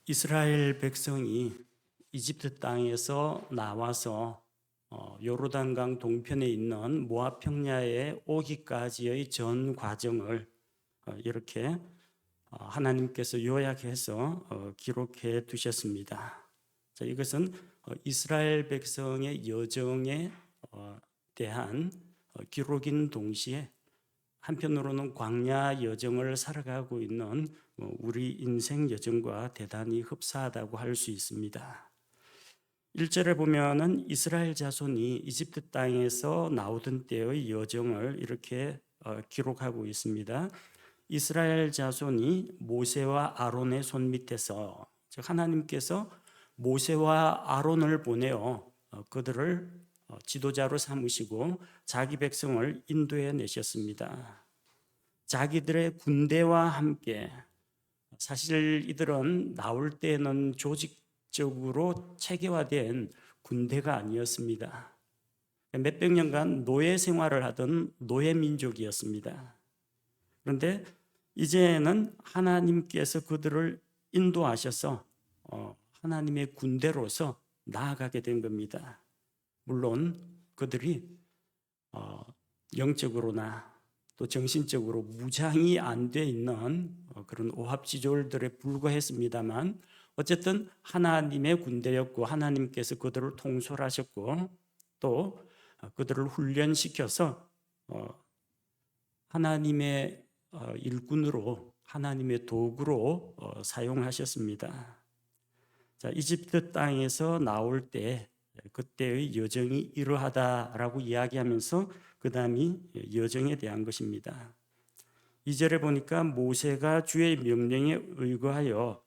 이스라엘 백성이 이집트 땅에서 나와서 요르단강 동편에 있는 모압 평야에 오기까지의 전 과정을 이렇게 하나님께서 요약해서 기록해 두셨습니다. 자, 이것은 이스라엘 백성의 여정에 대한 기록인 동시에 한편으로는 광야 여정을 살아가고 있는 우리 인생 여정과 대단히 흡사하다고 할 수 있습니다. 1절에 보면은 이스라엘 자손이 이집트 땅에서 나오던 때의 여정을 이렇게 기록하고 있습니다. 이스라엘 자손이 모세와 아론의 손 밑에서, 즉 하나님께서 모세와 아론을 보내어 그들을 지도자로 삼으시고 자기 백성을 인도해 내셨습니다. 자기들의 군대와 함께, 사실 이들은 나올 때는 조직적으로 체계화된 군대가 아니었습니다. 몇백 년간 노예 생활을 하던 노예 민족이었습니다. 그런데 이제는 하나님께서 그들을 인도하셔서 하나님의 군대로서 나아가게 된 겁니다. 물론 그들이 영적으로나 또 정신적으로 무장이 안 돼 있는 그런 오합지졸들에 불과했습니다만 어쨌든 하나님의 군대였고 하나님께서 그들을 통솔하셨고 또 그들을 훈련시켜서 하나님의 일꾼으로 하나님의 도구로 사용하셨습니다. 자, 이집트 땅에서 나올 때 그때의 여정이 이러하다라고 이야기하면서 그 다음이 여정에 대한 것입니다. 2절에 보니까 모세가 주의 명령에 의거하여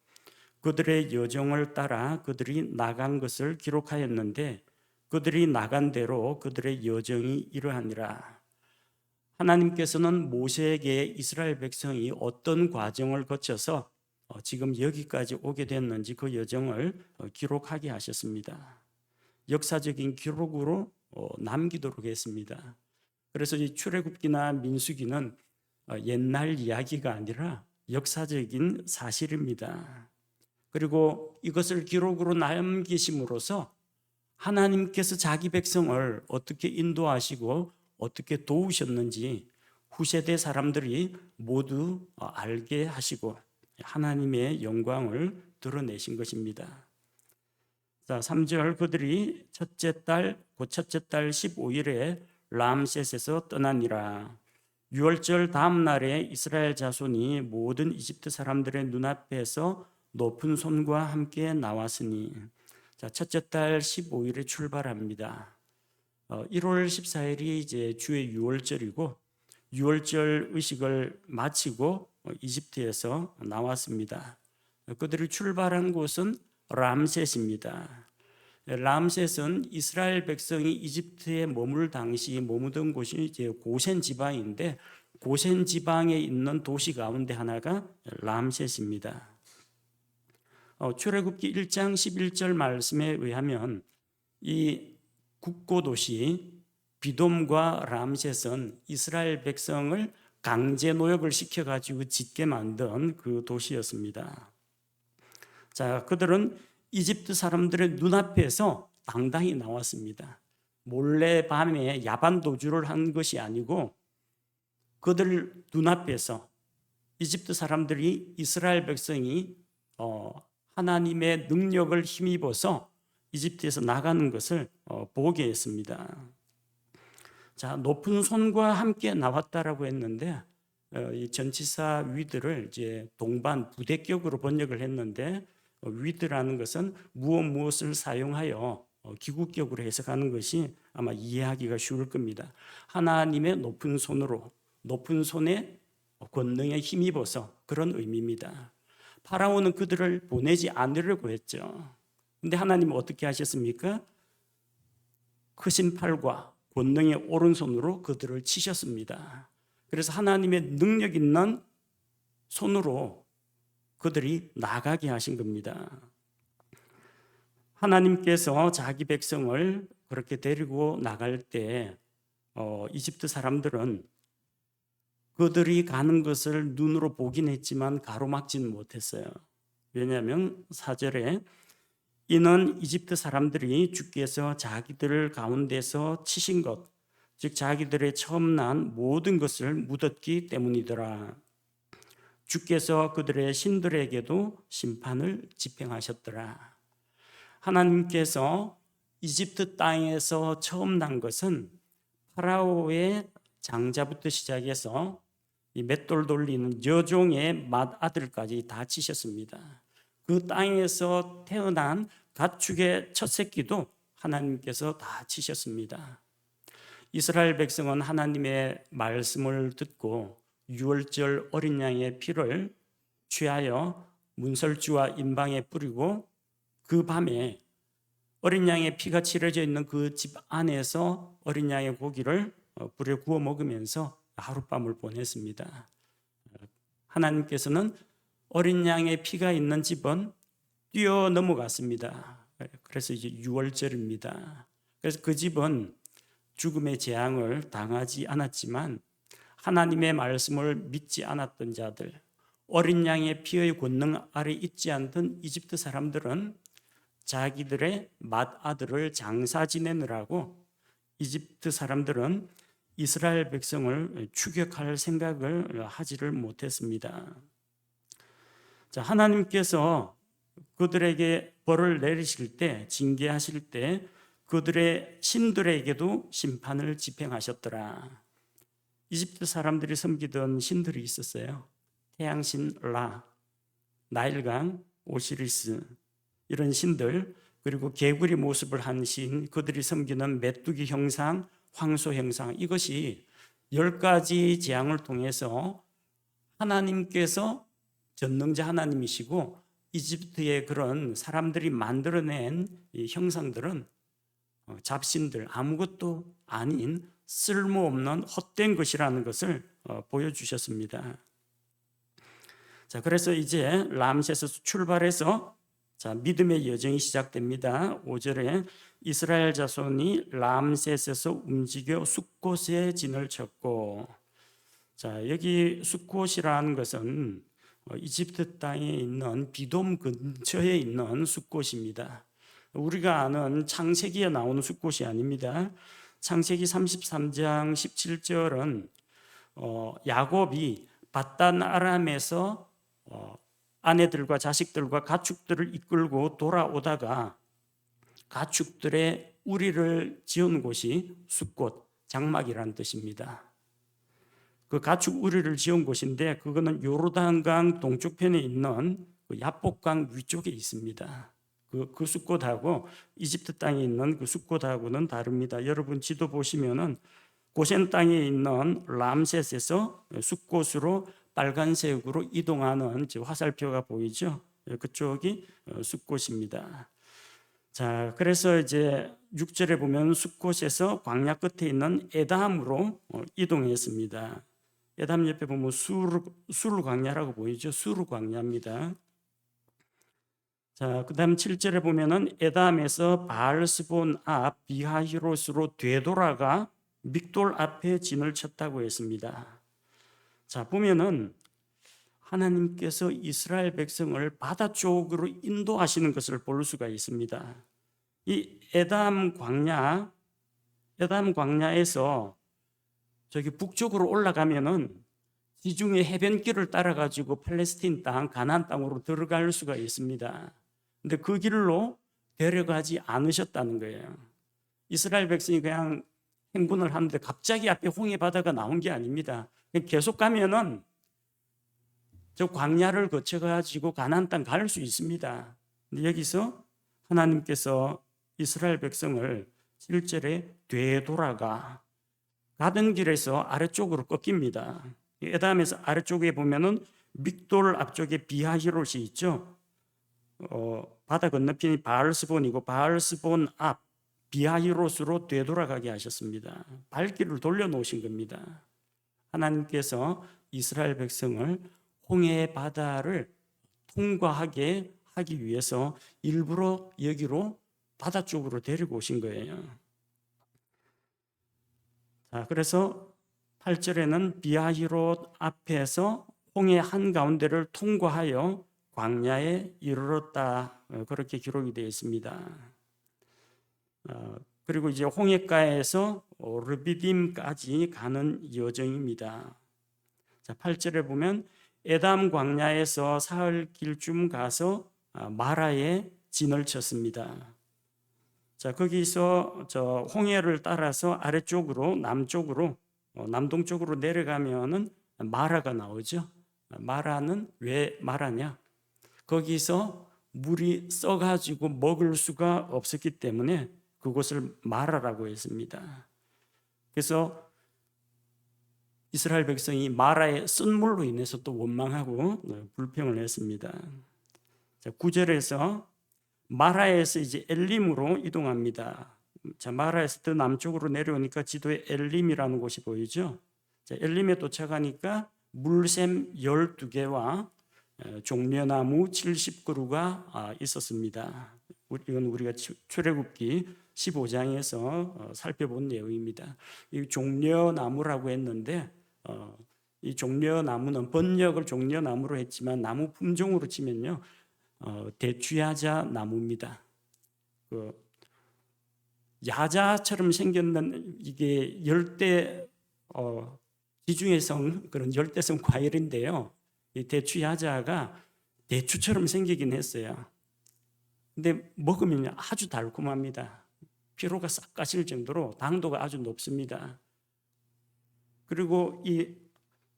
그들의 여정을 따라 그들이 나간 것을 기록하였는데 그들이 나간 대로 그들의 여정이 이러하니라. 하나님께서는 모세에게 이스라엘 백성이 어떤 과정을 거쳐서 지금 여기까지 오게 됐는지 그 여정을 기록하게 하셨습니다. 역사적인 기록으로 남기도록 했습니다. 그래서 이 출애굽기나 민수기는 옛날 이야기가 아니라 역사적인 사실입니다. 그리고 이것을 기록으로 남기심으로써 하나님께서 자기 백성을 어떻게 인도하시고 어떻게 도우셨는지 후세대 사람들이 모두 알게 하시고 하나님의 영광을 드러내신 것입니다. 자, 3절 그들이 첫째 달 15일에 람셋에서 떠나니라. 6월절 다음 날에 이스라엘 자손이 모든 이집트 사람들의 눈앞에서 높은 손과 함께 나왔으니, 자, 첫째 달 15일에 출발합니다. 1월 14일이 이제 주의 6월절이고 6월절 의식을 마치고 이집트에서 나왔습니다. 그들이 출발한 곳은 람셋입니다. 람셋은 이스라엘 백성이 이집트에 머물 당시 머무던 곳이 이제 고센 지방인데 고센 지방에 있는 도시 가운데 하나가 람셋입니다. 출애굽기 1장 11절 말씀에 의하면 이 국고 도시 비돔과 람셋은 이스라엘 백성을 강제 노역을 시켜가지고 짓게 만든 그 도시였습니다. 자, 그들은 이집트 사람들의 눈앞에서 당당히 나왔습니다. 몰래 밤에 야반 도주를 한 것이 아니고 그들 눈앞에서 이집트 사람들이 이스라엘 백성이 하나님의 능력을 힘입어서 이집트에서 나가는 것을 보게 했습니다. 자, 높은 손과 함께 나왔다라고 했는데 이 전치사 위드를 이제 동반 부대격으로 번역을 했는데 위드라는 것은 무엇을 사용하여 기구격으로 해석하는 것이 아마 이해하기가 쉬울 겁니다. 하나님의 높은 손으로, 높은 손에 권능에 힘입어서 그런 의미입니다. 파라오는 그들을 보내지 않으려고 했죠. 근데 하나님은 어떻게 하셨습니까? 크신 팔과 권능의 오른손으로 그들을 치셨습니다. 그래서 하나님의 능력 있는 손으로 그들이 나가게 하신 겁니다. 하나님께서 자기 백성을 그렇게 데리고 나갈 때 이집트 사람들은 그들이 가는 것을 눈으로 보긴 했지만 가로막지는 못했어요. 왜냐하면 4절에 이는 이집트 사람들이 주께서 자기들 가운데서 치신 것, 즉 자기들의 처음 난 모든 것을 묻었기 때문이더라. 주께서 그들의 신들에게도 심판을 집행하셨더라. 하나님께서 이집트 땅에서 처음 난 것은 파라오의 장자부터 시작해서 이 맷돌 돌리는 여종의 맏아들까지 다 치셨습니다. 그 땅에서 태어난 가축의 첫 새끼도 하나님께서 다 치셨습니다. 이스라엘 백성은 하나님의 말씀을 듣고 유월절 어린 양의 피를 취하여 문설주와 임방에 뿌리고 그 밤에 어린 양의 피가 칠해져 있는 그 집 안에서 어린 양의 고기를 불에 구워 먹으면서 하룻밤을 보냈습니다. 하나님께서는 어린 양의 피가 있는 집은 뛰어 넘어갔습니다. 그래서 이제 유월절입니다. 그래서 그 집은 죽음의 재앙을 당하지 않았지만 하나님의 말씀을 믿지 않았던 자들, 어린 양의 피의 권능 아래 있지 않던 이집트 사람들은 자기들의 맏아들을 장사 지내느라고 이집트 사람들은 이스라엘 백성을 추격할 생각을 하지를 못했습니다. 자, 하나님께서 그들에게 벌을 내리실 때, 징계하실 때 그들의 신들에게도 심판을 집행하셨더라. 이집트 사람들이 섬기던 신들이 있었어요. 태양신 라, 나일강, 오시리스 이런 신들, 그리고 개구리 모습을 한 신, 그들이 섬기는 메뚜기 형상, 황소 형상, 이것이 10가지 재앙을 통해서 하나님께서 전능자 하나님이시고 이집트의 그런 사람들이 만들어낸 이 형상들은 잡신들, 아무것도 아닌 쓸모없는 헛된 것이라는 것을 보여주셨습니다. 자, 그래서 이제 람셋에서 출발해서 자, 믿음의 여정이 시작됩니다. 5절에 이스라엘 자손이 람셋에서 움직여 숫곳에 진을 쳤고, 자, 여기 숫곳이라는 것은 이집트 땅에 있는 비돔 근처에 있는 숫곳입니다. 우리가 아는 창세기에 나오는 숫곳이 아닙니다. 창세기 33장 17절은 야곱이 밧단 아람에서 아내들과 자식들과 가축들을 이끌고 돌아오다가 가축들의 우리를 지은 곳이 숫곳, 장막이라는 뜻입니다. 그 가축 우리를 지은 곳인데 그거는 요르단강 동쪽편에 있는 그 야복강 위쪽에 있습니다. 그 숫곳하고 이집트 땅에 있는 그 숫곳하고는 다릅니다. 여러분 지도 보시면은 고센 땅에 있는 람셋에서 숫곳으로 빨간색으로 이동하는 화살표가 보이죠? 그쪽이 숫곳입니다. 자, 그래서 이제 6절에 보면 숫곳에서 광야 끝에 있는 에담으로 이동했습니다. 에담 옆에 보면 수르 광야라고 보이죠? 수르 광야입니다. 자, 그다음 7절에 보면은 에담에서 바알스본 앞 비하히롯으로 되돌아가 믹돌 앞에 진을 쳤다고 했습니다. 자, 보면은 하나님께서 이스라엘 백성을 바다 쪽으로 인도하시는 것을 볼 수가 있습니다. 이 에담 광야에서 저기 북쪽으로 올라가면은 지중해 해변길을 따라 가지고 팔레스틴 땅, 가나안 땅으로 들어갈 수가 있습니다. 근데 그 길로 데려가지 않으셨다는 거예요. 이스라엘 백성이 그냥 행군을 하는데 갑자기 앞에 홍해 바다가 나온 게 아닙니다. 계속 가면은 저 광야를 거쳐 가지고 가나안 땅 갈 수 있습니다. 근데 여기서 하나님께서 이스라엘 백성을 7절에 되돌아가 가던 길에서 아래쪽으로 꺾입니다. 에담에서 아래쪽에 보면은 믹돌 앞쪽에 비하히롯이 있죠. 바다 건너편이 바알스본이고 바알스본 앞 비하히롯으로 되돌아가게 하셨습니다. 발길을 돌려놓으신 겁니다. 하나님께서 이스라엘 백성을 홍해 바다를 통과하게 하기 위해서 일부러 여기로 바다 쪽으로 데리고 오신 거예요. 자, 그래서 8절에는 비하히롯 앞에서 홍해 한가운데를 통과하여 광야에 이르렀다. 그렇게 기록이 되어 있습니다. 그리고 이제 홍해가에서 르비딤까지 가는 여정입니다. 자, 8절에 보면 에담 광야에서 사흘 길쯤 가서 마라에 진을 쳤습니다. 자, 거기서 저 홍해를 따라서 아래쪽으로 남쪽으로 남동쪽으로 내려가면은 마라가 나오죠. 마라는 왜 마라냐? 거기서 물이 써가지고 먹을 수가 없었기 때문에 그곳을 마라라고 했습니다. 그래서 이스라엘 백성이 마라의 쓴 물로 인해서 또 원망하고 불평을 했습니다. 9절에서 마라에서 이제 엘림으로 이동합니다. 자, 마라에서 더 남쪽으로 내려오니까 지도에 엘림이라는 곳이 보이죠. 자, 엘림에 도착하니까 물샘 12개와 종려나무 70그루가 있었습니다. 이건 우리가 출애굽기 15장에서 살펴본 내용입니다. 이 종려나무라고 했는데 이 종려나무는 번역을 종려나무로 했지만 나무 품종으로 치면요 대추야자 나무입니다. 그 야자처럼 생겼는 이게 열대 지중해성 그런 열대성 과일인데요. 이 대추야자가 대추처럼 생기긴 했어요. 근데 먹으면 아주 달콤합니다. 피로가 싹 가실 정도로 당도가 아주 높습니다. 그리고 이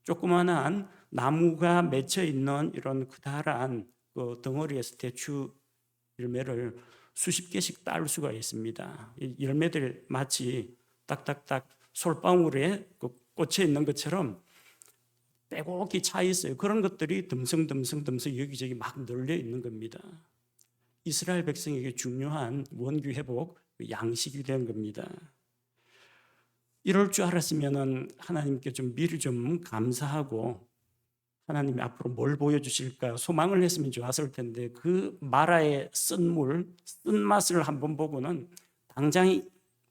조그만한 나무가 맺혀 있는 이런 커다란 그 덩어리에서 대추 열매를 수십 개씩 딸 수가 있습니다. 이 열매들 마치 딱딱딱 솔방울에 꽂혀 있는 것처럼 빼곡히 차 있어요. 그런 것들이 듬성듬성 여기저기 막 널려 있는 겁니다. 이스라엘 백성에게 중요한 원기 회복 양식이 된 겁니다. 이럴 줄 알았으면 하나님께 좀 미리 좀 감사하고 하나님이 앞으로 뭘 보여주실까 소망을 했으면 좋았을 텐데 그 마라의 쓴맛을 한번 보고는 당장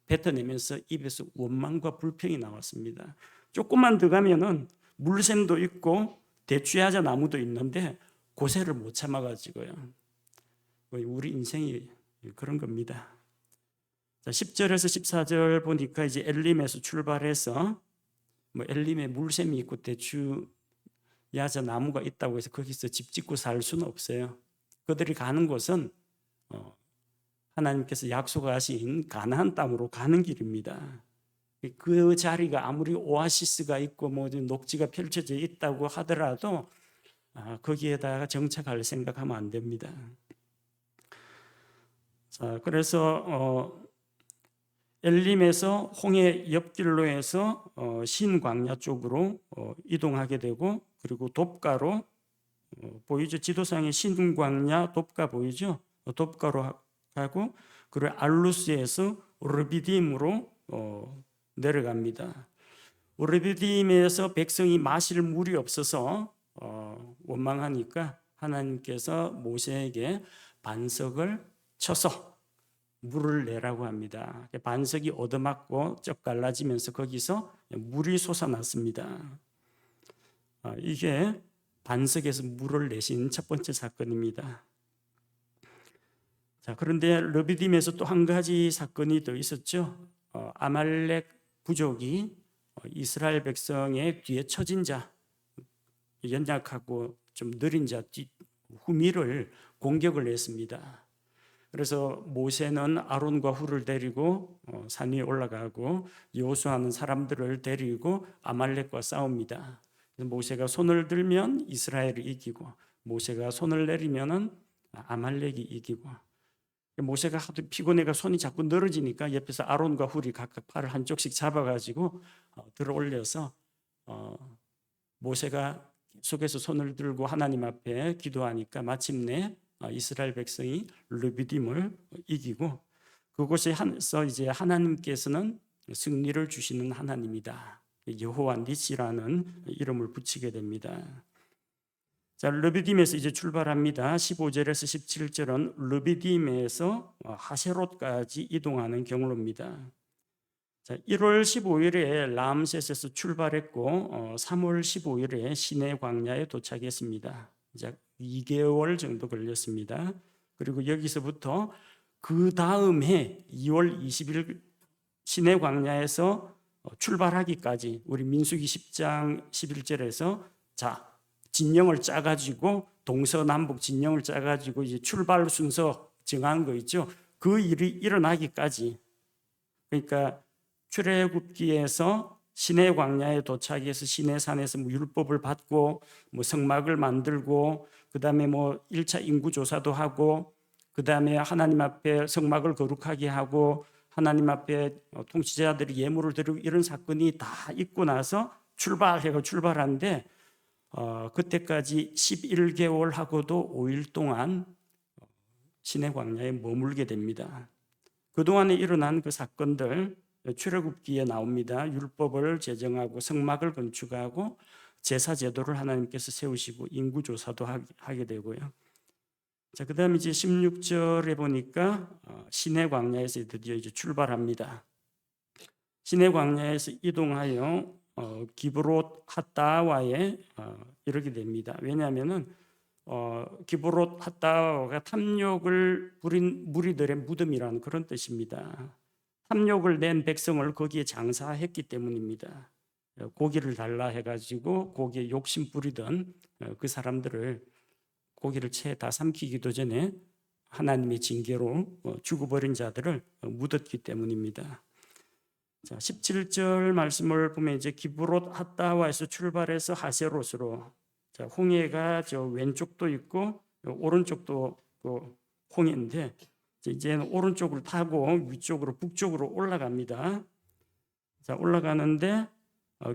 뱉어내면서 입에서 원망과 불평이 나왔습니다. 조금만 더 가면은 물샘도 있고 대추야자 나무도 있는데 고세를 못 참아가지고요. 우리 인생이 그런 겁니다. 자, 10절에서 14절 보니까 이제 엘림에서 출발해서 엘림에 물샘이 있고 대추야자 나무가 있다고 해서 거기서 집 짓고 살 수는 없어요. 그들이 가는 곳은 하나님께서 약속하신 가나안 땅으로 가는 길입니다. 그 자리가 아무리 오아시스가 있고 녹지가 펼쳐져 있다고 하더라도 거기에다가 정착할 생각하면 안 됩니다. 자, 그래서 엘림에서 홍해 옆길로 해서 신광야 쪽으로 이동하게 되고 그리고 돕가로 보이죠? 지도상에 신광야 돕가 보이죠? 돕가로 가고 그리고 알루스에서 르비딤으로 내려갑니다. 르비딤에서 백성이 마실 물이 없어서 원망하니까 하나님께서 모세에게 반석을 쳐서 물을 내라고 합니다. 반석이 얻어맞고 쩍 갈라지면서 거기서 물이 솟아났습니다. 이게 반석에서 물을 내신 첫 번째 사건입니다. 자, 그런데 르비딤에서 또 한 가지 사건이 더 있었죠. 아말렉 부족이 이스라엘 백성의 뒤에 처진 자, 연약하고 좀 느린 자 후미를 공격을 했습니다. 그래서 모세는 아론과 훌을 데리고 산 위에 올라가고 여호수아는 사람들을 데리고 아말렉과 싸웁니다. 모세가 손을 들면 이스라엘이 이기고 모세가 손을 내리면은 아말렉이 이기고 모세가 하도 피곤해가 손이 자꾸 늘어지니까 옆에서 아론과 훌이 각각 팔을 한쪽씩 잡아가지고 들어 올려서 모세가 속에서 손을 들고 하나님 앞에 기도하니까 마침내 이스라엘 백성이 르비딤을 이기고 그곳에서 이제 하나님께서는 승리를 주시는 하나님이다. 여호와 니시라는 이름을 붙이게 됩니다. 자, 르비딤에서 이제 출발합니다. 15절에서 17절은 르비딤에서 하세롯까지 이동하는 경로입니다. 자, 1월 15일에 람셋에서 출발했고 3월 15일에 시내 광야에 도착했습니다. 이제 2개월 정도 걸렸습니다. 그리고 여기서부터 그 다음 해 2월 20일 시내 광야에서 출발하기까지 우리 민수기 10장 11절에서 자 진영을 짜가지고 동서남북 진영을 짜가지고 이제 출발 순서 정한 거 있죠. 그 일이 일어나기까지, 그러니까 출애굽기에서 시내 광야에 도착해서 시내산에서 뭐 율법을 받고 뭐 성막을 만들고 그다음에 뭐 1차 인구 조사도 하고 그다음에 하나님 앞에 성막을 거룩하게 하고 하나님 앞에 통치자들이 예물을 드리고 이런 사건이 다 있고 나서 출발하는데 그때까지 11개월하고도 5일 동안 시내 광야에 머물게 됩니다. 그동안에 일어난 그 사건들 출애굽기에 나옵니다. 율법을 제정하고 성막을 건축하고 제사 제도를 하나님께서 세우시고 인구 조사도 하게 되고요. 자, 그다음에 이제 16절에 보니까 시내 광야에서 드디어 이제 출발합니다. 시내 광야에서 이동하여 기브롯 핫다와에 이르게 됩니다. 왜냐하면은 기브롯 핫다와가 탐욕을 부린 무리들의 무덤이라는 그런 뜻입니다. 탐욕을 낸 백성을 거기에 장사했기 때문입니다. 고기를 달라 해가지고 고기에 욕심 부리던 그 사람들을 고기를 채 다 삼키기도 전에 하나님의 징계로 죽어버린 자들을 묻었기 때문입니다. 자, 17절 말씀을 보면 이제 기브롯 핫다와에서 출발해서 하세롯으로, 자, 홍해가 저 왼쪽도 있고 오른쪽도 홍해인데 이제는 오른쪽을 타고 위쪽으로 북쪽으로 올라갑니다. 자, 올라가는데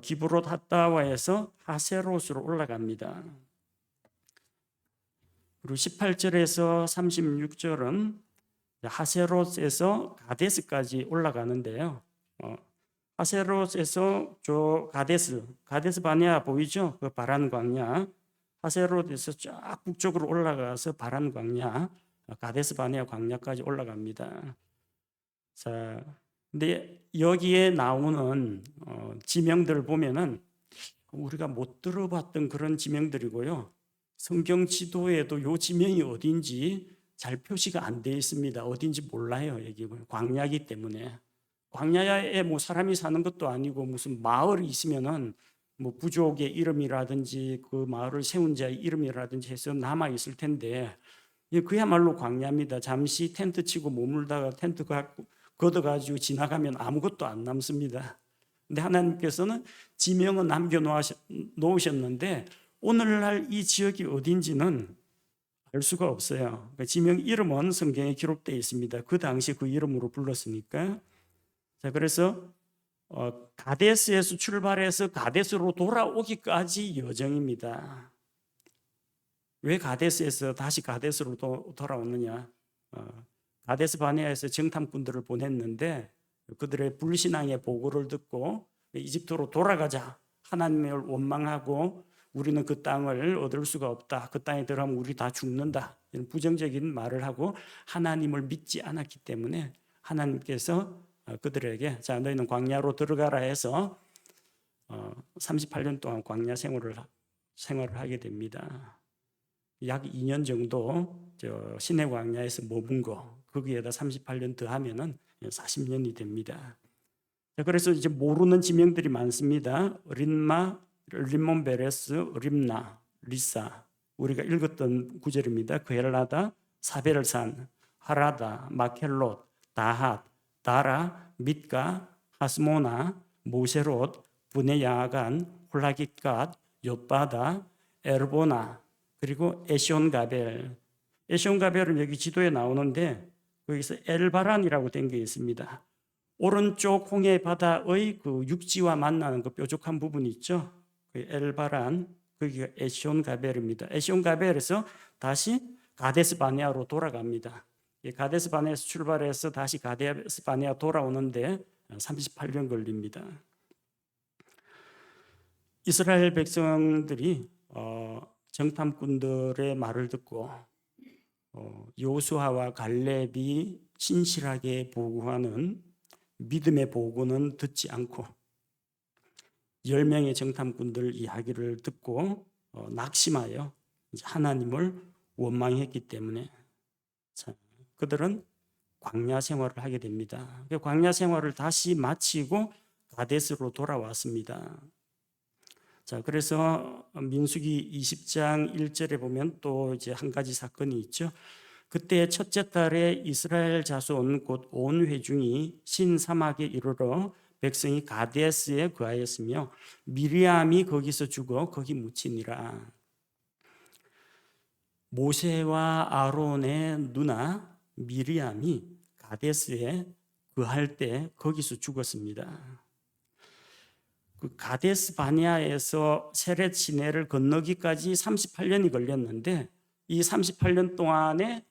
기브롯 핫다와에서 하세롯으로 올라갑니다. 그리고 18절에서 36절은 하세롯에서 가데스까지 올라가는데요. 하세롯에서 저 가데스 바네아 보이죠? 그 바란 광야. 하세롯에서 쫙 북쪽으로 올라가서 바란 광야, 가데스 바네아 광야까지 올라갑니다. 자, 근데 여기에 나오는 지명들을 보면은 우리가 못 들어봤던 그런 지명들이고요. 성경 지도에도 요 지명이 어딘지 잘 표시가 안 돼 있습니다. 어딘지 몰라요. 여기 광야이기 때문에. 광야에 뭐 사람이 사는 것도 아니고 무슨 마을이 있으면은 뭐 부족의 이름이라든지 그 마을을 세운 자의 이름이라든지 해서 남아 있을 텐데 그야말로 광야입니다. 잠시 텐트 치고 머물다가 텐트 걷어가지고 지나가면 아무것도 안 남습니다. 근데 하나님께서는 지명은 남겨 놓으셨는데 오늘날 이 지역이 어딘지는 알 수가 없어요. 지명 이름은 성경에 기록되어 있습니다. 그 당시 그 이름으로 불렀으니까. 자, 그래서 가데스에서 출발해서 가데스로 돌아오기까지 여정입니다. 왜 가데스에서 다시 가데스로 돌아오느냐? 가데스 바네아에서 정탐꾼들을 보냈는데 그들의 불신앙의 보고를 듣고 이집트로 돌아가자. 하나님을 원망하고 우리는 그 땅을 얻을 수가 없다. 그 땅에 들어가면 우리 다 죽는다. 이런 부정적인 말을 하고 하나님을 믿지 않았기 때문에 하나님께서 그들에게 자, 너희는 광야로 들어가라 해서 38년 동안 광야 생활을 하게 됩니다. 약 2년 정도 시내 광야에서 머문 거 거기에다 38년 더하면은 40년이 됩니다. 자, 그래서 이제 모르는 지명들이 많습니다. 린마, 림몬 베레스, 림나, 리사. 우리가 읽었던 구절입니다. 그엘라다, 사베르산, 하라다, 마켈롯, 다핫, 다라, mit가, 하스모나, 모세롯, 브네야간, 홀라깃갓, 옅바다, 에르보나, 그리고 에시온가벨. 에시온가벨은 여기 지도에 나오는데 거기서 엘바란이라고 된 게 있습니다. 오른쪽 홍해 바다의 그 육지와 만나는 그 뾰족한 부분이 있죠. 그 엘바란, 거기가 에시온가벨입니다. 에시온가벨에서 다시 가데스 바네아로 돌아갑니다. 가데스 바네아에서 출발해서 다시 가데스 바네아 돌아오는데 38년 걸립니다. 이스라엘 백성들이 정탐꾼들의 말을 듣고 여호수아와 갈렙이 신실하게 보고하는 믿음의 보고는 듣지 않고 10명의 정탐꾼들 이야기를 듣고 낙심하여 하나님을 원망했기 때문에 그들은 광야 생활을 하게 됩니다. 광야 생활을 다시 마치고 가데스로 돌아왔습니다. 그래서 민수기 20장 1절에 보면 또 이제 한 가지 사건이 있죠. 그때 첫째 달에 이스라엘 자손 곧 온 회중이 신사막에 이르러 백성이 가데스에 거하였으며 미리암이 거기서 죽어 거기 묻히니라. 모세와 아론의 누나 미리암이 가데스에 거할 때 거기서 죽었습니다. 그 가데스 바네아에서 세렛 시내를 건너기까지 38년이 걸렸는데 이 38년 동안에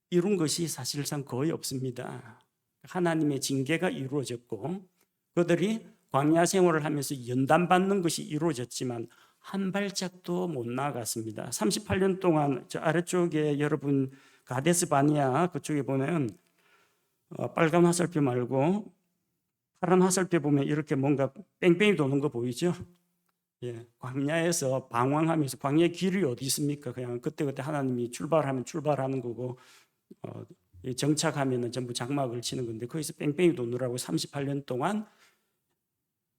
이룬 것이 사실상 거의 없습니다. 하나님의 징계가 이루어졌고 그들이 광야 생활을 하면서 연단받는 것이 이루어졌지만 한 발짝도 못 나아갔습니다. 38년 동안 저 아래쪽에 여러분 가데스 바네아 그쪽에 보면 빨간 화살표 말고 파란 화살표 보면 이렇게 뭔가 뺑뺑이 도는 거 보이죠? 예, 광야에서 방황하면서 광야의 길이 어디 있습니까? 그냥 그때그때 하나님이 출발하면 출발하는 거고 정착하면 전부 장막을 치는 건데 거기서 뺑뺑이 도느라고 38년 동안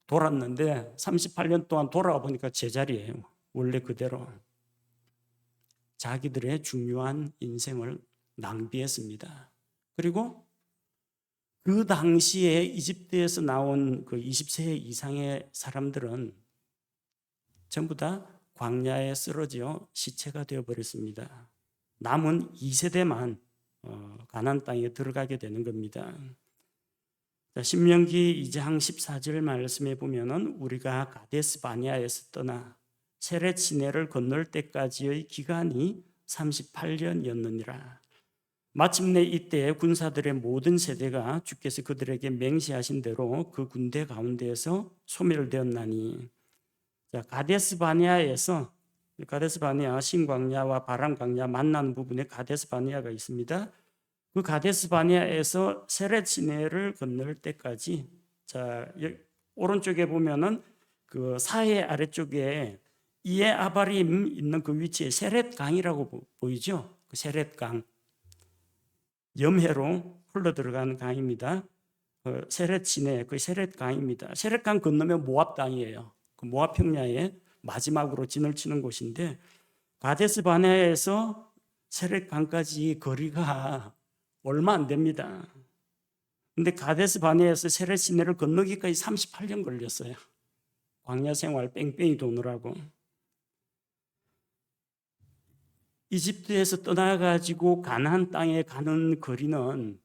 돌았는데 38년 동안 돌아와 보니까 제자리예요. 원래 그대로 자기들의 중요한 인생을 낭비했습니다. 그리고 그 당시에 이집트에서 나온 그 20세 이상의 사람들은 전부 다 광야에 쓰러져 시체가 되어버렸습니다. 남은 2세대만 가나안 땅에 들어가게 되는 겁니다. 신명기 2장 14절 말씀에 보면은 우리가 가데스 바네아에서 떠나 세렛 시내를 건널 때까지의 기간이 38년이었느니라. 마침내 이때 군사들의 모든 세대가 주께서 그들에게 맹세하신 대로 그 군대 가운데에서 소멸되었나니. 가데스 바네아에서 가데스 바네아 신광야와 바람광야 만나는 부분에 가데스 바네아가 있습니다. 그 가데스 바네아에서 세렛 시내를 건널 때까지 오른쪽에 보면은 그 사해 아래쪽에 이에 아바림 있는 그 위치에 세렛 강이라고 보이죠? 그 세렛 강 염해로 흘러 들어가는 강입니다. 세렛 시내 그 세렛 강입니다. 세렛 강 건너면 모압 땅이에요. 그 모압 평야에 마지막으로 진을 치는 곳인데 가데스 바네아에서 세렛 강까지 거리가 얼마 안 됩니다. 근데 가데스 바네아에서 세렛 시내를 건너기까지 38년 걸렸어요. 광야 생활 뺑뺑이 도느라고. 이집트에서 떠나가지고 가나안 땅에 가는 거리는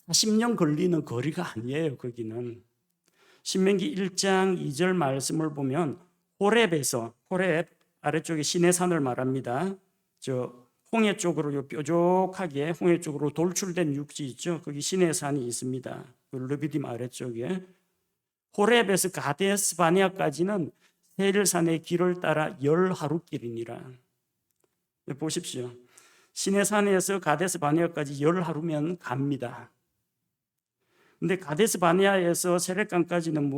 40년 걸리는 거리가 아니에요. 거기는 신명기 1장 2절 말씀을 보면 호렙에서 호렙 아래쪽에 시내산을 말합니다. 저 홍해 쪽으로 뾰족하게 홍해 쪽으로 돌출된 육지 있죠. 거기 시내산이 있습니다. 그 르비딤 아래쪽에 호렙에서 가데스 바네아까지는 세일산의 길을 따라 10하루길이니라. 보십시오. 시내산에서 가데스 바네아까지 10하루면 갑니다. 근데 가데스 바네아에서 세렛강까지는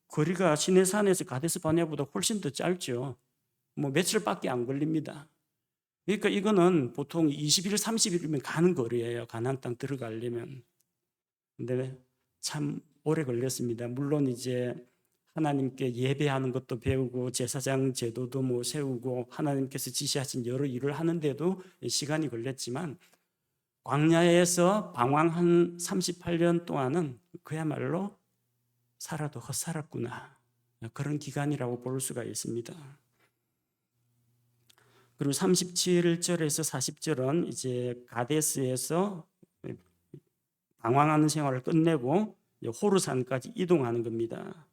거리가 시내산에서 가데스 바네아보다 훨씬 더 짧죠. 며칠밖에 안 걸립니다. 그러니까 이거는 보통 20일, 30일이면 가는 거리예요. 가나안 땅 들어가려면. 근데 참 오래 걸렸습니다. 물론 이제 하나님께 예배하는 것도 배우고 제사장 제도도 세우고 하나님께서 지시하신 여러 일을 하는데도 시간이 걸렸지만 광야에서 방황한 38년 동안은 그야말로 살아도 헛살았구나. 그런 기간이라고 볼 수가 있습니다. 그리고 37절에서 40절은 이제 가데스에서 방황하는 생활을 끝내고 호르산까지 이동하는 겁니다.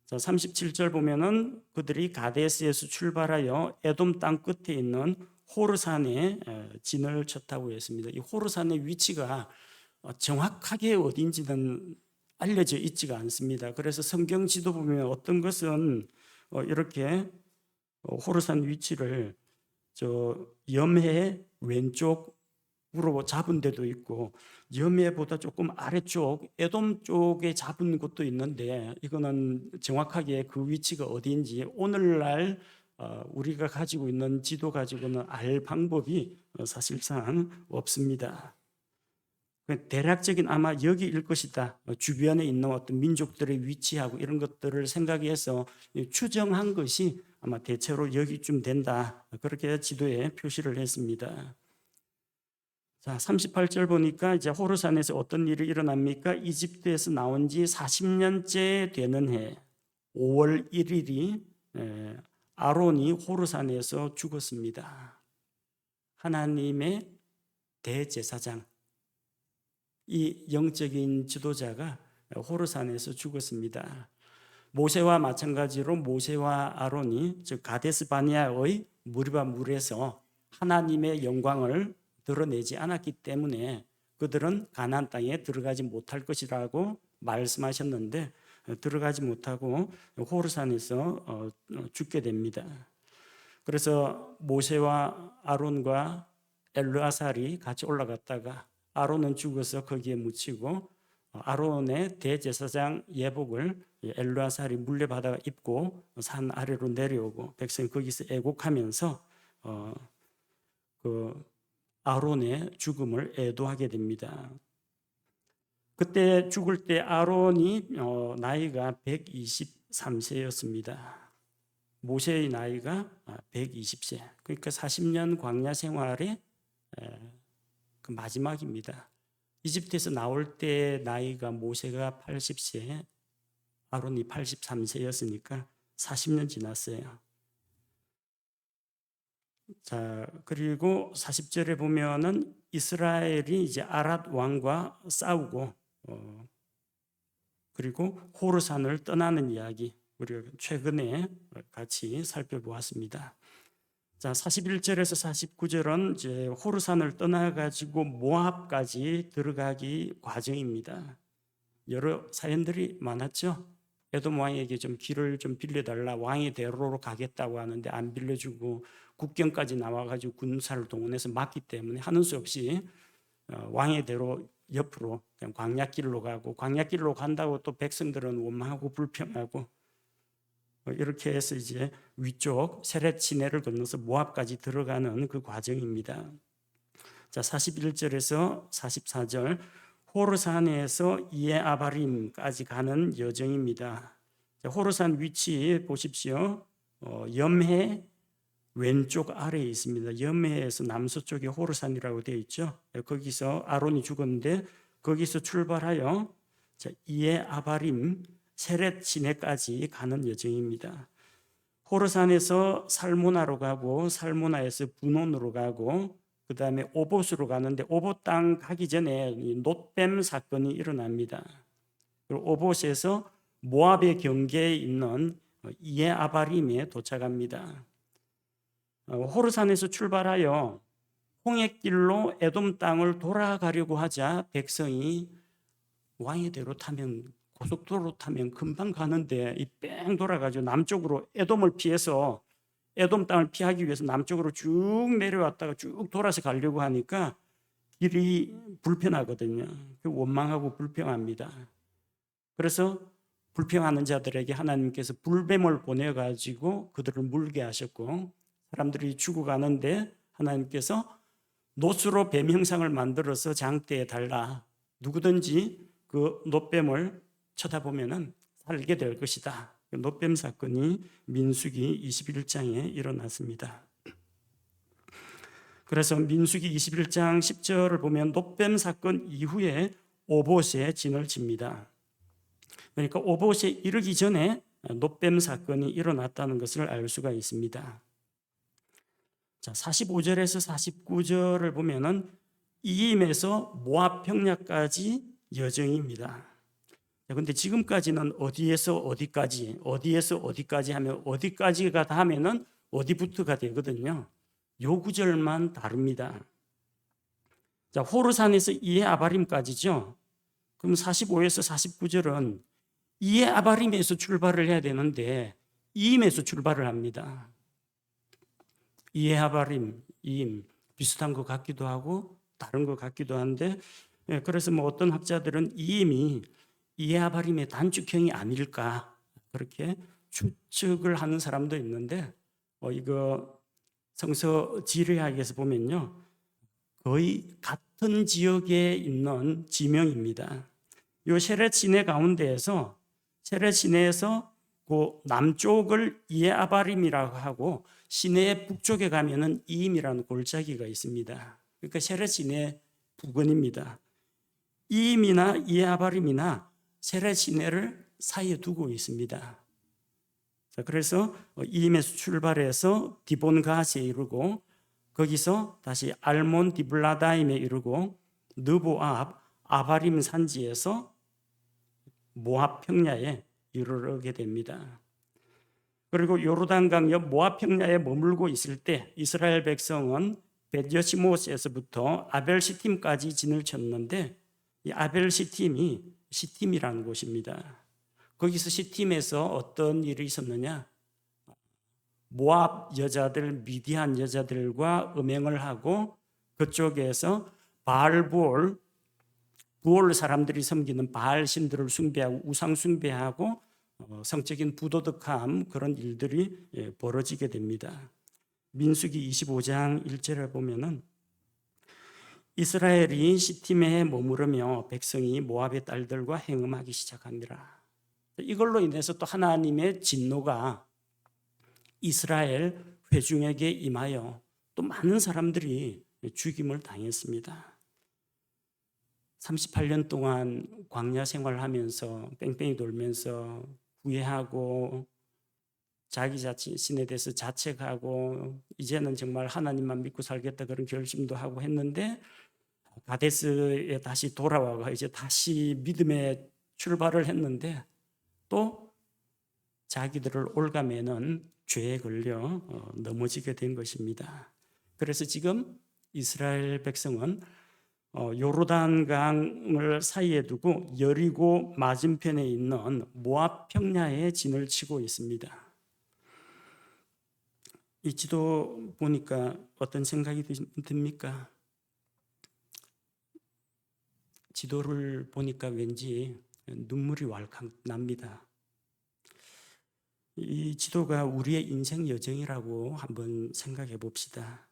37절 보면은 그들이 가데스에서 출발하여 에돔 땅 끝에 있는 호르산에 진을 쳤다고 했습니다. 이 호르산의 위치가 정확하게 어딘지는 알려져 있지가 않습니다. 그래서 성경 지도 보면 어떤 것은 이렇게 호르산 위치를 염해 왼쪽으로 잡은 데도 있고 염해보다 조금 아래쪽 에돔 쪽에 잡은 곳도 있는데 이거는 정확하게 그 위치가 어디인지 오늘날 우리가 가지고 있는 지도 가지고는 알 방법이 사실상 없습니다. 대략적인 아마 여기일 것이다. 주변에 있는 어떤 민족들의 위치하고 이런 것들을 생각해서 추정한 것이 아마 대체로 여기쯤 된다. 그렇게 지도에 표시를 했습니다. 자, 38절 보니까 이제 호르산에서 어떤 일이 일어납니까? 이집트에서 나온 지 40년째 되는 해 5월 1일이 아론이 호르산에서 죽었습니다. 하나님의 대제사장, 이 영적인 지도자가 호르산에서 죽었습니다. 모세와 마찬가지로 모세와 아론이 즉 가데스 바네아의 무리바 물에서 하나님의 영광을 드러내지 않았기 때문에 그들은 가나안 땅에 들어가지 못할 것이라고 말씀하셨는데 들어가지 못하고 호르산에서 죽게 됩니다. 그래서 모세와 아론과 엘르아살이 같이 올라갔다가 아론은 죽어서 거기에 묻히고 아론의 대제사장 예복을 엘르아살이 물려받아 입고 산 아래로 내려오고 백성이 거기서 애곡하면서 그 아론의 죽음을 애도하게 됩니다. 그때 죽을 때 아론이 나이가 123세였습니다. 모세의 나이가 120세. 그러니까 40년 광야 생활의 그 마지막입니다. 이집트에서 나올 때 나이가 모세가 80세, 아론이 83세였으니까 40년 지났어요. 자, 그리고 40절에 보면은 이스라엘이 이제 아랏 왕과 싸우고 그리고 호르산을 떠나는 이야기 우리가 최근에 같이 살펴보았습니다. 자, 41절에서 49절은 이제 호르산을 떠나가지고 모압까지 들어가기 과정입니다. 여러 사연들이 많았죠. 에돔 왕에게 좀 길을 좀 빌려달라, 왕의 대로로 가겠다고 하는데 안 빌려주고 국경까지 나와가지고 군사를 동원해서 막기 때문에 하는 수 없이 왕의 대로 옆으로 그냥 광야길로 가고, 광야길로 간다고 또 백성들은 원망하고 불평하고 이렇게 해서 이제 위쪽 세렛 시내를 건너서 모압까지 들어가는 그 과정입니다. 자, 41절에서 44절 호르산에서 이에아바림까지 가는 여정입니다. 자, 호르산 위치 보십시오. 염해 왼쪽 아래에 있습니다. 염해에서 남서쪽에 호르산이라고 되어 있죠. 거기서 아론이 죽었는데 거기서 출발하여 이에아바림 세렛 시내까지 가는 여정입니다. 호르산에서 살모나로 가고 살모나에서 분온으로 가고 그 다음에 오봇으로 가는데 오봇 땅 가기 전에 놋뱀 사건이 일어납니다. 그리고 오봇에서 모압의 경계에 있는 이에아바림에 도착합니다. 호르산에서 출발하여 홍해길로 에돔 땅을 돌아가려고 하자 백성이 왕의 대로 타면 고속도로 타면 금방 가는데 이 뺑 돌아가지고 남쪽으로 에돔을 피해서 에돔 땅을 피하기 위해서 남쪽으로 쭉 내려왔다가 쭉 돌아서 가려고 하니까 길이 불편하거든요. 원망하고 불평합니다. 그래서 불평하는 자들에게 하나님께서 불뱀을 보내가지고 그들을 물게 하셨고 사람들이 죽어가는데 하나님께서 놋으로 뱀 형상을 만들어서 장대에 달라 누구든지 그 놋뱀을 쳐다보면은 살게 될 것이다. 놋뱀 사건이 민수기 21장에 일어났습니다. 그래서 민수기 21장 10절을 보면 놋뱀 사건 이후에 오봇에 진을 칩니다. 그러니까 오봇에 이르기 전에 놋뱀 사건이 일어났다는 것을 알 수가 있습니다. 자, 45절에서 49절을 보면은 이임에서 모압 평야까지 여정입니다. 그런데 지금까지는 어디에서 어디까지 하면 어디까지가 다 하면은 어디부터가 되거든요. 요 구절만 다릅니다. 자, 호르산에서 이에아바림까지죠. 그럼 45에서 49절은 이에아바림에서 출발을 해야 되는데 이임에서 출발을 합니다. 이에아바림, 이임 비슷한 것 같기도 하고 다른 것 같기도 한데 그래서 뭐 어떤 학자들은 이임이 이에아바림의 단축형이 아닐까 그렇게 추측을 하는 사람도 있는데 이거 성서 지리학에서 보면요, 거의 같은 지역에 있는 지명입니다. 요 세렛 시내 가운데에서 세렛 시내에서 그 남쪽을 이에아바림이라고 하고 시내 북쪽에 가면은 이임이라는 골짜기가 있습니다. 그러니까 세렛 시내 부근입니다. 이임이나 이에아바림이나 세렛 시내를 사이에 두고 있습니다. 자, 그래서 이임에서 출발해서 디본가스에 이르고 거기서 다시 알몬 디블라다임에 이르고 느보 앞 아바림 산지에서 모압 평야에 이르게 됩니다. 그리고 요르단강 옆 모압 평야에 머물고 있을 때 이스라엘 백성은 벳여시못에서부터 아벨시팀까지 진을 쳤는데 이 아벨시팀이 시팀이라는 곳입니다. 거기서 시팀에서 어떤 일이 있었느냐? 모압 여자들, 미디안 여자들과 음행을 하고 그쪽에서 부올 사람들이 섬기는 바알 신들을 숭배하고 우상 숭배하고 성적인 부도덕함 그런 일들이 벌어지게 됩니다. 민수기 25장 1절에 보면은 이스라엘이 시팀에 머무르며 백성이 모압의 딸들과 행음하기 시작합니다. 이걸로 인해서 또 하나님의 진노가 이스라엘 회중에게 임하여 또 많은 사람들이 죽임을 당했습니다. 38년 동안 광야 생활하면서 뺑뺑이 돌면서 후회하고 자기 자신에 대해서 자책하고 이제는 정말 하나님만 믿고 살겠다 그런 결심도 하고 했는데 가데스에 다시 돌아와가 이제 다시 믿음의 출발을 했는데 또 자기들을 올가매는 죄에 걸려 넘어지게 된 것입니다. 그래서 지금 이스라엘 백성은 요르단강을 사이에 두고 여리고 맞은편에 있는 모압 평야에 진을 치고 있습니다. 이 지도 보니까 어떤 생각이 듭니까? 지도를 보니까 왠지 눈물이 왈칵 납니다. 이 지도가 우리의 인생 여정이라고 한번 생각해 봅시다.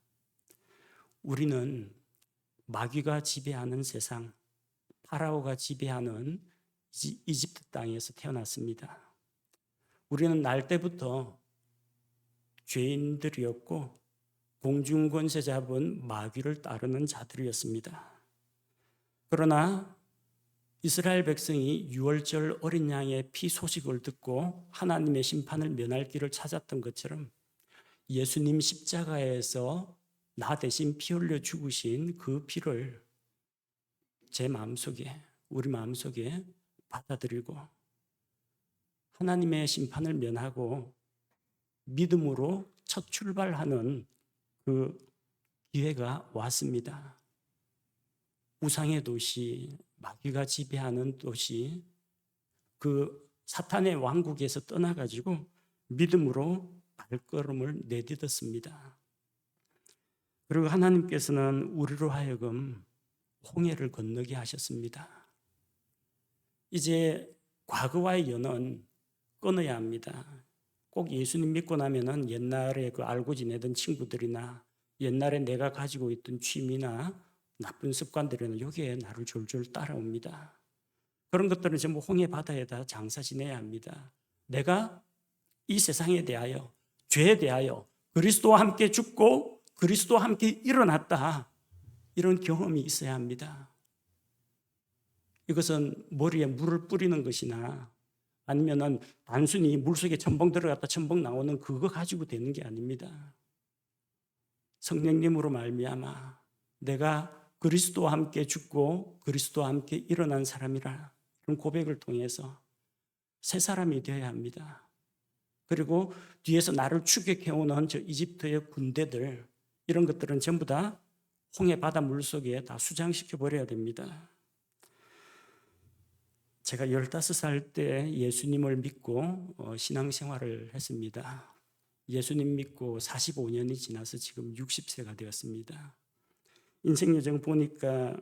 우리는 마귀가 지배하는 세상, 파라오가 지배하는 이집트 땅에서 태어났습니다. 우리는 날 때부터 죄인들이었고 공중권세 잡은 마귀를 따르는 자들이었습니다. 그러나 이스라엘 백성이 유월절 어린 양의 피 소식을 듣고 하나님의 심판을 면할 길을 찾았던 것처럼 예수님 십자가에서 나 대신 피 흘려 죽으신 그 피를 제 마음속에, 우리 마음속에 받아들이고 하나님의 심판을 면하고 믿음으로 첫 출발하는 그 기회가 왔습니다. 우상의 도시, 마귀가 지배하는 도시, 그 사탄의 왕국에서 떠나가지고 믿음으로 발걸음을 내딛었습니다. 그리고 하나님께서는 우리로 하여금 홍해를 건너게 하셨습니다. 이제 과거와의 연은 끊어야 합니다. 꼭 예수님 믿고 나면은 옛날에 그 알고 지내던 친구들이나 옛날에 내가 가지고 있던 취미나 나쁜 습관들은 여기에 나를 졸졸 따라옵니다. 그런 것들은 전부 홍해 바다에다 장사 지내야 합니다. 내가 이 세상에 대하여, 죄에 대하여 그리스도와 함께 죽고 그리스도와 함께 일어났다. 이런 경험이 있어야 합니다. 이것은 머리에 물을 뿌리는 것이나 아니면은 단순히 물속에 첨벙 들어갔다 첨벙 나오는 그거 가지고 되는 게 아닙니다. 성령님으로 말미암아 내가 그리스도와 함께 죽고 그리스도와 함께 일어난 사람이라 그런 고백을 통해서 새 사람이 되어야 합니다. 그리고 뒤에서 나를 추격해오는 저 이집트의 군대들 이런 것들은 전부 다 홍해 바다 물속에 다 수장시켜 버려야 됩니다. 제가 15살 때 예수님을 믿고 신앙생활을 했습니다. 예수님 믿고 45년이 지나서 지금 60세가 되었습니다. 인생 여정 보니까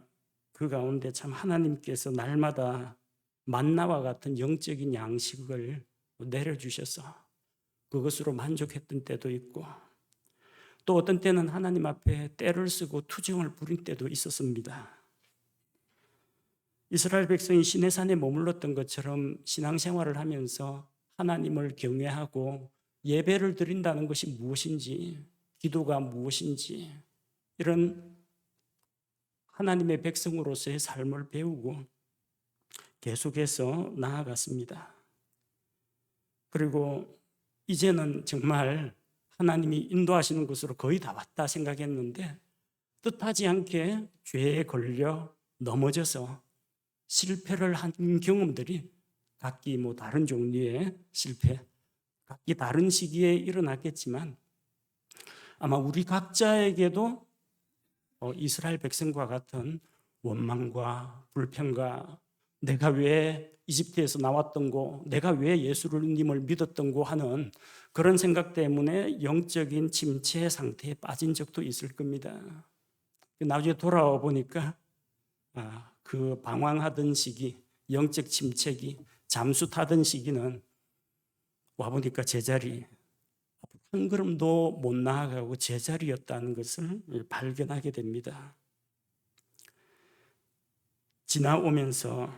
그 가운데 참 하나님께서 날마다 만나와 같은 영적인 양식을 내려주셔서 그것으로 만족했던 때도 있고, 또 어떤 때는 하나님 앞에 떼를 쓰고 투정을 부린 때도 있었습니다. 이스라엘 백성이 시내산에 머물렀던 것처럼 신앙생활을 하면서 하나님을 경외하고 예배를 드린다는 것이 무엇인지, 기도가 무엇인지, 이런 하나님의 백성으로서의 삶을 배우고 계속해서 나아갔습니다. 그리고 이제는 정말 하나님이 인도하시는 곳으로 거의 다 왔다 생각했는데, 뜻하지 않게 죄에 걸려 넘어져서 실패를 한 경험들이 각기 다른 종류의 실패, 각기 다른 시기에 일어났겠지만 아마 우리 각자에게도 이스라엘 백성과 같은 원망과 불평과 내가 왜 이집트에서 나왔던 거, 내가 왜 예수님을 믿었던 거 하는 그런 생각 때문에 영적인 침체 상태에 빠진 적도 있을 겁니다. 나중에 돌아와 보니까 그 방황하던 시기, 영적 침체기, 잠수 타던 시기는 와보니까 제자리, 한 걸음도 못 나아가고 제자리였다는 것을 발견하게 됩니다. 지나오면서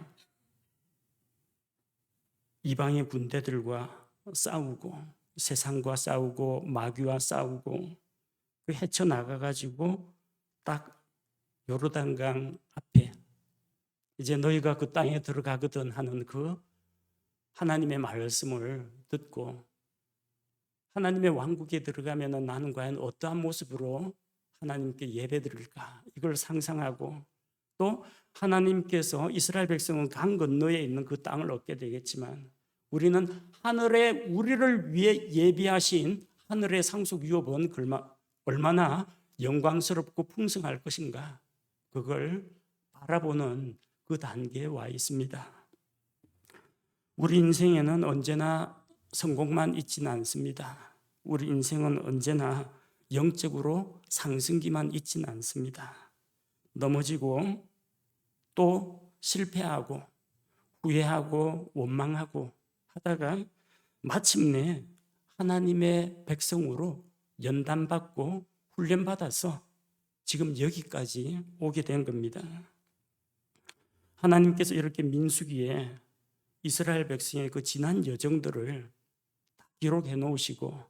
이방의 군대들과 싸우고 세상과 싸우고 마귀와 싸우고 헤쳐나가가지고 딱 요르단강 앞에 이제 너희가 그 땅에 들어가거든 하는 그 하나님의 말씀을 듣고, 하나님의 왕국에 들어가면 나는 과연 어떠한 모습으로 하나님께 예배드릴까, 이걸 상상하고, 또 하나님께서 이스라엘 백성은 강 건너에 있는 그 땅을 얻게 되겠지만 우리는 하늘에 우리를 위해 예비하신 하늘의 상속 유업은 얼마나 영광스럽고 풍성할 것인가, 그걸 바라보는 그 단계에 와 있습니다. 우리 인생에는 언제나 성공만 있지는 않습니다. 우리 인생은 언제나 영적으로 상승기만 있지는 않습니다. 넘어지고 또 실패하고 후회하고 원망하고 하다가 마침내 하나님의 백성으로 연단받고 훈련받아서 지금 여기까지 오게 된 겁니다. 하나님께서 이렇게 민수기에 이스라엘 백성의 그 지난 여정들을 기록해 놓으시고,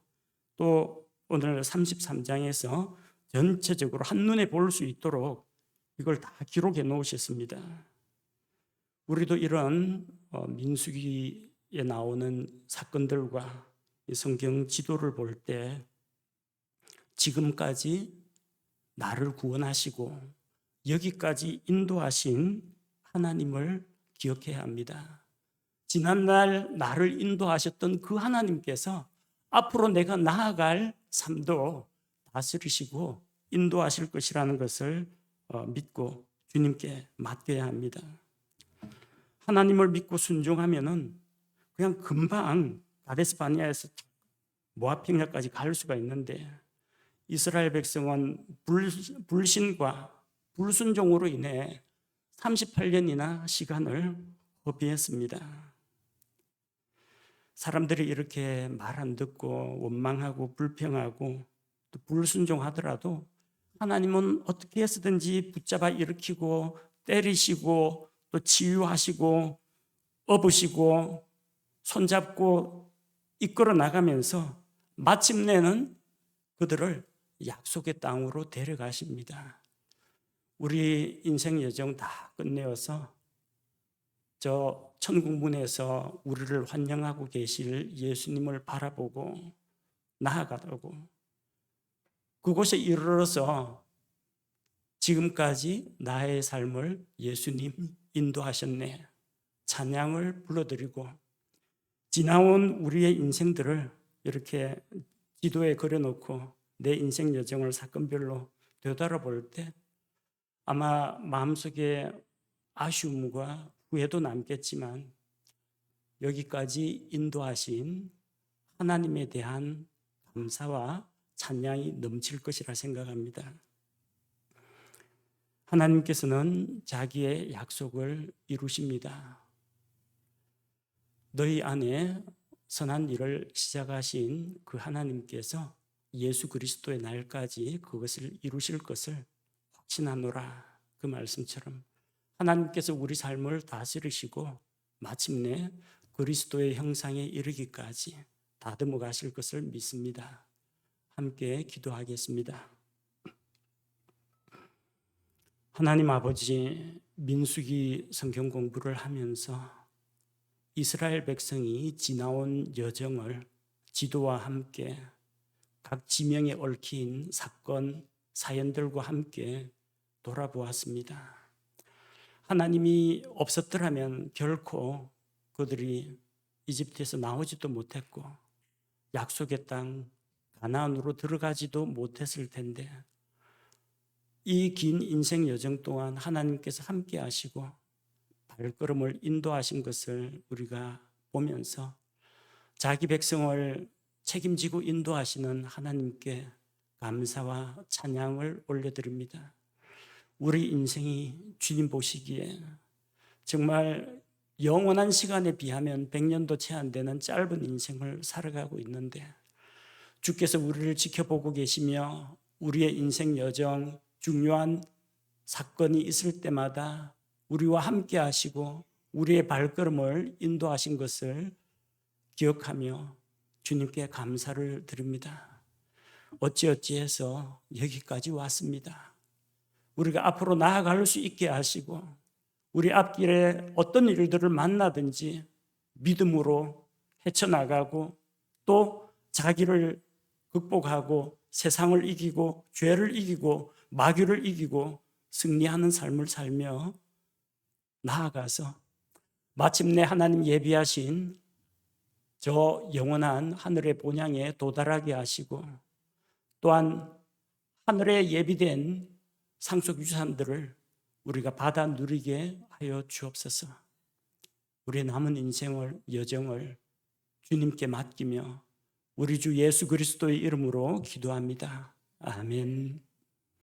또 오늘 33장에서 전체적으로 한눈에 볼 수 있도록 이걸 다 기록해 놓으셨습니다. 우리도 이런 민수기에 나오는 사건들과 성경 지도를 볼 때 지금까지 나를 구원하시고 여기까지 인도하신 하나님을 기억해야 합니다. 지난날 나를 인도하셨던 그 하나님께서 앞으로 내가 나아갈 삶도 다스리시고 인도하실 것이라는 것을 믿고 주님께 맡겨야 합니다. 하나님을 믿고 순종하면은 그냥 금방 가데스 바네아에서 모압 평야까지 갈 수가 있는데, 이스라엘 백성은 불신과 불순종으로 인해 38년이나 시간을 허비했습니다. 사람들이 이렇게 말 안 듣고 원망하고 불평하고 또 불순종하더라도 하나님은 어떻게 해서든지 붙잡아 일으키고 때리시고 또 치유하시고 업으시고 손잡고 이끌어 나가면서 마침내는 그들을 약속의 땅으로 데려가십니다. 우리 인생 여정 다 끝내어서 저 천국문에서 우리를 환영하고 계실 예수님을 바라보고 나아가다고 그곳에 이르러서 지금까지 나의 삶을 예수님 인도하셨네, 찬양을 불러드리고 지나온 우리의 인생들을 이렇게 지도에 그려놓고 내 인생 여정을 사건별로 되돌아볼 때 아마 마음속에 아쉬움과 후회도 남겠지만 여기까지 인도하신 하나님에 대한 감사와 찬양이 넘칠 것이라 생각합니다. 하나님께서는 자기의 약속을 이루십니다. 너희 안에 선한 일을 시작하신 그 하나님께서 예수 그리스도의 날까지 그것을 이루실 것을 확신하노라. 그 말씀처럼 하나님께서 우리 삶을 다스리시고 마침내 그리스도의 형상에 이르기까지 다듬어 가실 것을 믿습니다. 함께 기도하겠습니다. 하나님 아버지, 민수기 성경 공부를 하면서 이스라엘 백성이 지나온 여정을 지도와 함께 각 지명에 얽힌 사건, 사연들과 함께 돌아보았습니다. 하나님이 없었더라면 결코 그들이 이집트에서 나오지도 못했고 약속의 땅 가나안으로 들어가지도 못했을 텐데 이 긴 인생 여정 동안 하나님께서 함께 하시고 발걸음을 인도하신 것을 우리가 보면서 자기 백성을 책임지고 인도하시는 하나님께 감사와 찬양을 올려드립니다. 우리 인생이 주님 보시기에 정말 영원한 시간에 비하면 100년도 채 안 되는 짧은 인생을 살아가고 있는데 주께서 우리를 지켜보고 계시며 우리의 인생 여정, 중요한 사건이 있을 때마다 우리와 함께 하시고 우리의 발걸음을 인도하신 것을 기억하며 주님께 감사를 드립니다. 어찌어찌해서 여기까지 왔습니다. 우리가 앞으로 나아갈 수 있게 하시고 우리 앞길에 어떤 일들을 만나든지 믿음으로 헤쳐나가고 또 자기를 극복하고 세상을 이기고 죄를 이기고 마귀를 이기고 승리하는 삶을 살며 나아가서 마침내 하나님 예비하신 저 영원한 하늘의 본향에 도달하게 하시고 또한 하늘에 예비된 상속 유산들을 우리가 받아 누리게 하여 주옵소서. 우리의 남은 인생을 여정을 주님께 맡기며 우리 주 예수 그리스도의 이름으로 기도합니다. 아멘.